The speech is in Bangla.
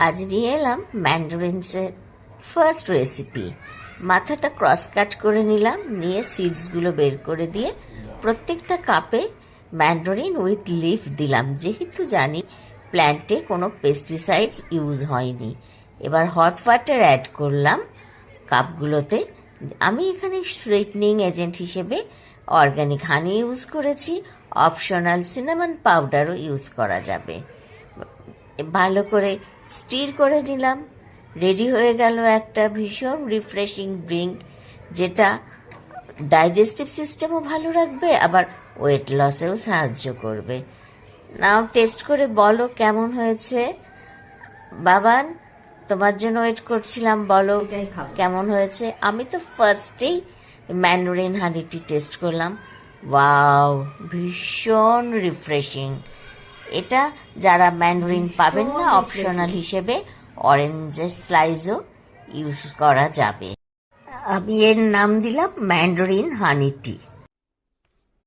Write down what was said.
আজ নিয়ে এলাম ম্যান্ডারিনসের ফার্স্ট রেসিপি। মাথাটা ক্রস কাট করে নিলাম, নিয়ে সিডসগুলো বের করে দিয়ে প্রত্যেকটা কাপে ম্যান্ডারিন উইথ লিফ দিলাম, যেহেতু জানি প্ল্যান্টে কোনো পেস্টিসাইডস ইউজ হয়নি। এবার হট ওয়াটার অ্যাড করলাম কাপগুলোতে। আমি এখানে সুইটনিং এজেন্ট হিসেবে অর্গানিক হানি ইউজ করেছি, অপশনাল সিনামন পাউডারও ইউজ করা যাবে। ভালো করে স্টির করে নিলাম। রেডি হয়ে গেল একটা ভীষণ রিফ্রেশিং ড্রিঙ্ক, যেটা ডাইজেস্টিভ সিস্টেমও ভালো রাখবে, আবার ওয়েট লসেও সাহায্য করবে। নাও টেস্ট করে বলো কেমন হয়েছে। বাবান, তোমার জন্য ওয়েট করছিলাম, বলো কেমন হয়েছে। আমি তো ফার্স্টেই ম্যান্ডারিন হানিটি টেস্ট করলাম। ওয়াও, ভীষণ রিফ্রেশিং। এটা যারা ম্যান্ডারিন পাবেন না, অপশনাল হিসেবে অরেঞ্জের স্লাইসও ইউজ করা যাবে। আমি এর নাম দিলাম ম্যান্ডারিন হানি টি।